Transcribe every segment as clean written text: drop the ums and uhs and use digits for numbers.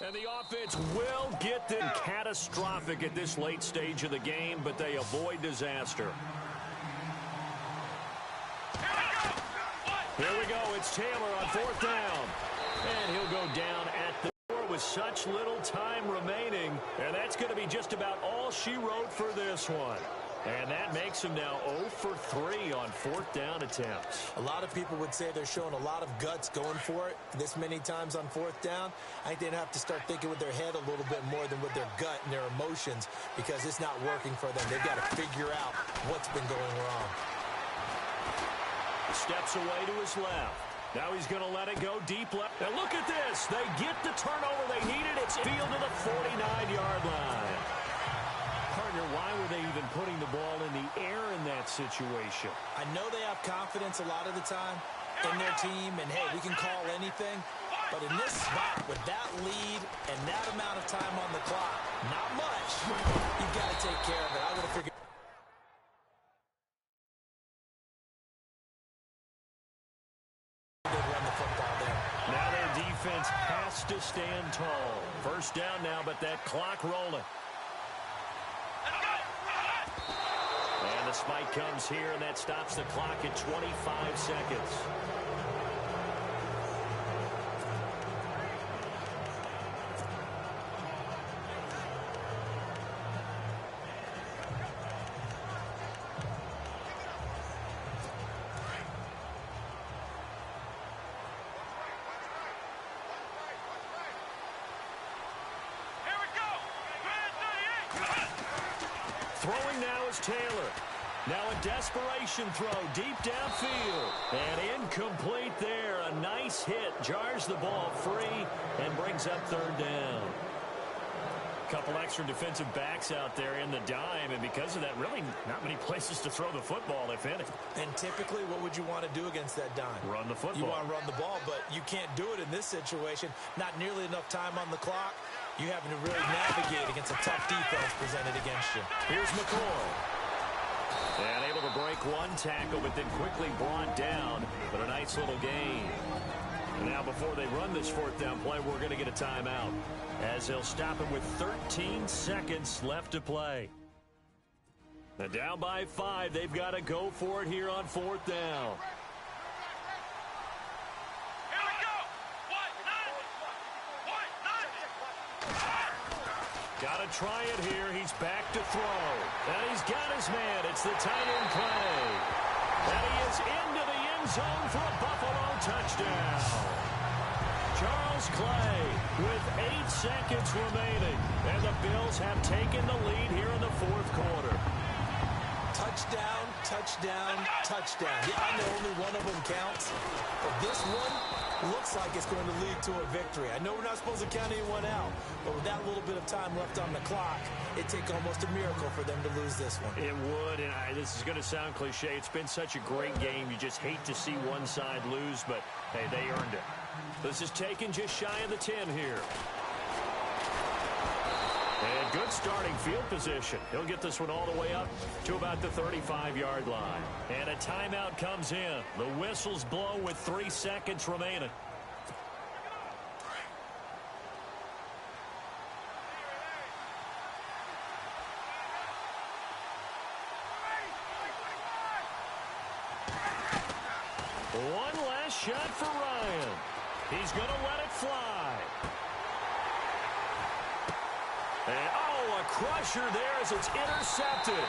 And the offense will get them catastrophic at this late stage of the game, but they avoid disaster. Here we go. It's Taylor on 4th down. And he'll go down at the door with such little time remaining. And that's going to be just about all she wrote for this one. And that makes him now 0 for 3 on 4th down attempts. A lot of people would say they're showing a lot of guts going for it this many times on 4th down. I think they'd have to start thinking with their head a little bit more than with their gut and their emotions, because it's not working for them. They've got to figure out what's been going wrong. Steps away to his left. Now he's going to let it go deep left. And look at this. They get the turnover they needed. It's field to the 49-yard line. Partner, why were they even putting the ball in the air in that situation? I know they have confidence a lot of the time in their team, and, hey, we can call anything. But in this spot, with that lead and that amount of time on the clock, not much. You've got to take care of it. I would have figured. Now their defense has to stand tall. 1st down now, but that clock rolling. And the spike comes here, and that stops the clock at 25 seconds. Throwing now is Taylor. Now a desperation throw deep downfield. And incomplete there. A nice hit. Jars the ball free and brings up 3rd down. Couple extra defensive backs out there in the dime, and because of that, really not many places to throw the football, if any. And typically, what would you want to do against that dime? Run the football. You want to run the ball, but you can't do it in this situation. Not nearly enough time on the clock. You're having to really navigate against a tough defense presented against you. Here's McCoy. And able to break one tackle, but then quickly brought down. But a nice little gain. And now before they run this 4th down play, we're going to get a timeout, as they'll stop him with 13 seconds left to play. Now down by 5, they've got to go for it here on 4th down. Got to try it here. He's back to throw. And he's got his man. It's the tight end play. And he is into the end zone for a Buffalo touchdown. Charles Clay with 8 seconds remaining. And the Bills have taken the lead here in the 4th quarter. Touchdown, touchdown, touchdown. Yeah, I know only one of them counts. But this one looks like it's going to lead to a victory. I know we're not supposed to count anyone out, but with that little bit of time left on the clock, it'd take almost a miracle for them to lose this one. It would, and this is going to sound cliche. It's been such a great game. You just hate to see one side lose, but, hey, they earned it. This is taken just shy of the 10 here. And good starting field position. He'll get this one all the way up to about the 35-yard line. And a timeout comes in. The whistles blow with 3 seconds remaining. One last shot for Ryan. He's going to let it fly. And, oh, a crusher there as it's intercepted.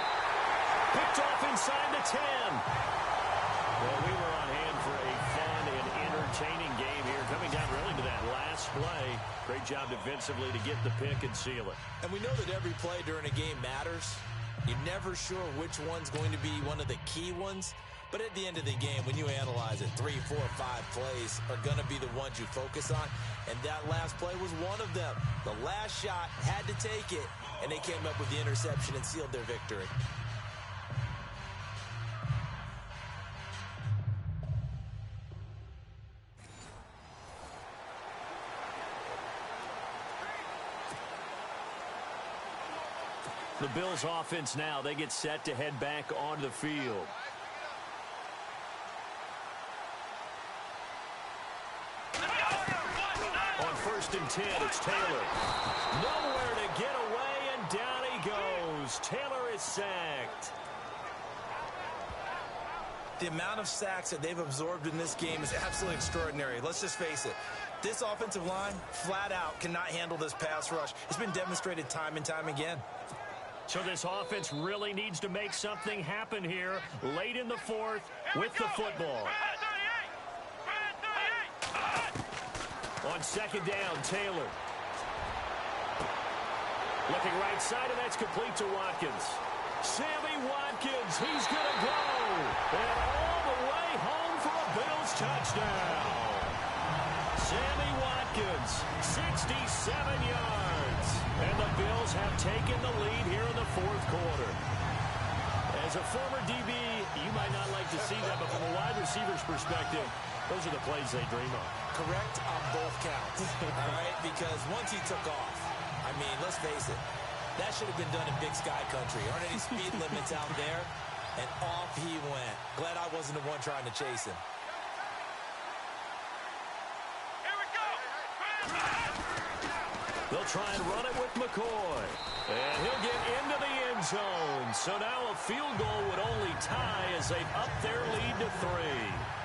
Picked off inside the 10. Well, we were on hand for a fun and entertaining game here. Coming down really to that last play. Great job defensively to get the pick and seal it. And we know that every play during a game matters. You're never sure which one's going to be one of the key ones. But at the end of the game, when you analyze it, 3, 4, 5 plays are going to be the ones you focus on. And that last play was one of them. The last shot had to take it, and they came up with the interception and sealed their victory. The Bills offense now, they get set to head back onto the field. On first and 10. It's Taylor. Nowhere to get away, and down he goes. Taylor is sacked. The amount of sacks that they've absorbed in this game is absolutely extraordinary. Let's just face it. This offensive line, flat out, cannot handle this pass rush. It's been demonstrated time and time again. So this offense really needs to make something happen here late in the fourth with the football. On second down, Taylor. Looking right side, and that's complete to Watkins. Sammy Watkins, he's going to go. And all the way home for a Bills touchdown. Sammy Watkins, 67 yards. And the Bills have taken the lead here in the fourth quarter. As a former DB, you might not like to see that, but from a wide receiver's perspective, those are the plays they dream of. Correct on both counts, all right? Because once he took off, I mean, let's face it, that should have been done in Big Sky Country. Aren't any speed limits out there? And off he went. Glad I wasn't the one trying to chase him. They'll try and run it with McCoy. And he'll get into the end zone. So now a field goal would only tie as they've upped their lead to 3.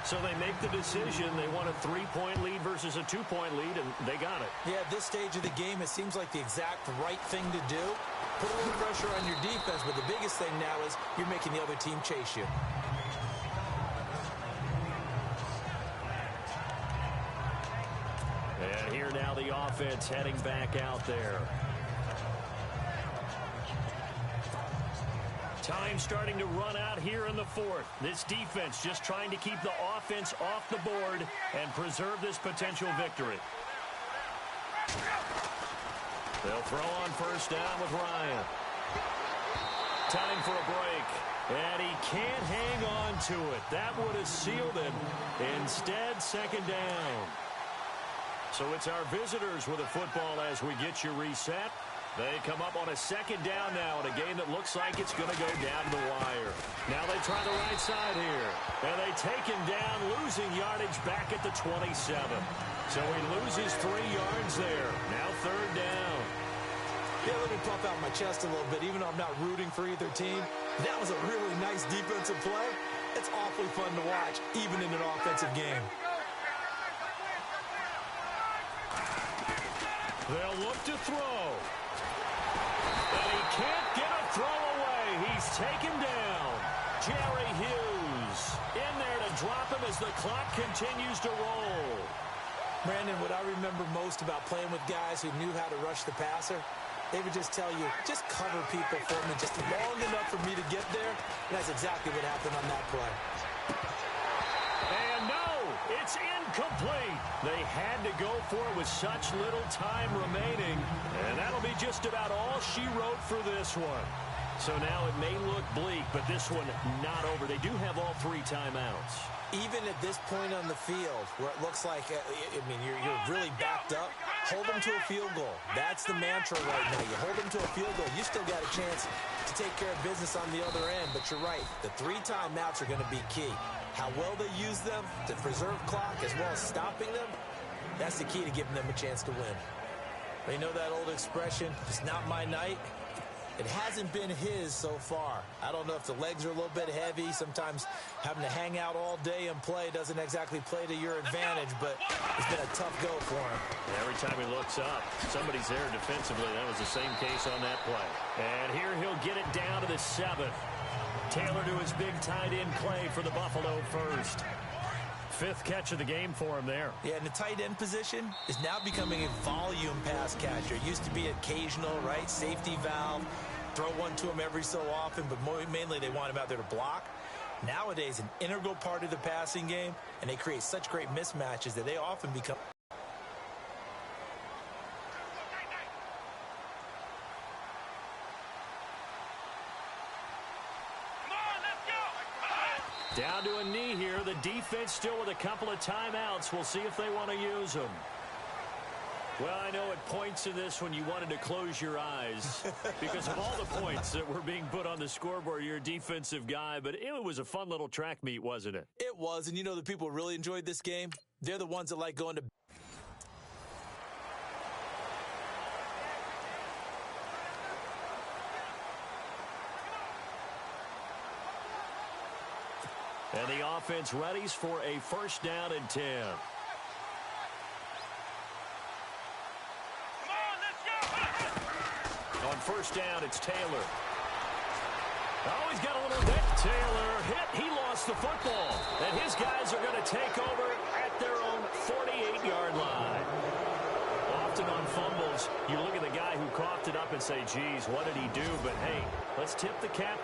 So they make the decision. They want a 3-point lead versus a 2-point lead, and they got it. Yeah, at this stage of the game, it seems like the exact right thing to do. Put a little pressure on your defense, but the biggest thing now is you're making the other team chase you. And here now the offense heading back out there. Time starting to run out here in the fourth. This defense just trying to keep the offense off the board and preserve this potential victory. They'll throw on first down with Ryan. Time for a break. And he can't hang on to it. That would have sealed it. Instead, second down. So it's our visitors with a football as we get you reset. They come up on a second down now in a game that looks like it's going to go down to the wire. Now they try the right side here. And they take him down, losing yardage back at the 27. So he loses 3 yards there. Now third down. Yeah, let me puff out my chest a little bit, even though I'm not rooting for either team. That was a really nice defensive play. It's awfully fun to watch, even in an offensive game. They'll look to throw. And he can't get a throw away. He's taken down. Jerry Hughes in there to drop him as the clock continues to roll. Brandon, what I remember most about playing with guys who knew how to rush the passer, they would just tell you, just cover people for me just long enough for me to get there. And that's exactly what happened on that play. And no, it's incomplete. They had to go for it with such little time remaining. And that'll be just about all she wrote for this one. So now it may look bleak, but this one not over. They do have all 3 timeouts. Even at this point on the field, where it looks like, I mean, you're really backed up, hold them to a field goal. That's the mantra right now. You hold them to a field goal. You still got a chance to take care of business on the other end. But you're right. The 3 timeouts are going to be key. How well they use them to preserve clock as well as stopping them, that's the key to giving them a chance to win. They know that old expression, it's not my night. It hasn't been his so far. I don't know if the legs are a little bit heavy. Sometimes having to hang out all day and play doesn't exactly play to your advantage, but it's been a tough go for him. Every time he looks up, somebody's there defensively. That was the same case on that play. And here he'll get it down to the 7th. Taylor to his big tight end Clay for the Buffalo first. 5th catch of the game for him there. Yeah, and the tight end position is now becoming a volume pass catcher. It used to be occasional, right? Safety valve. Throw one to him every so often, but mainly they want him out there to block. Nowadays, an integral part of the passing game, and they create such great mismatches that they often become... Down to a knee here. The defense still with a couple of timeouts. We'll see if they want to use them. Well, I know at points in this when you wanted to close your eyes because of all the points that were being put on the scoreboard. You're a defensive guy, but it was a fun little track meet, wasn't it? It was, and you know the people who really enjoyed this game? They're the ones that like going to... And the offense readies for a first down and 10. On first down, it's Taylor. Oh, he's got a little bit. Taylor hit. He lost the football. And his guys are going to take over at their own 48-yard line. Often on fumbles, you look at the guy who coughed it up and say, geez, what did he do? But, hey, let's tip the cap.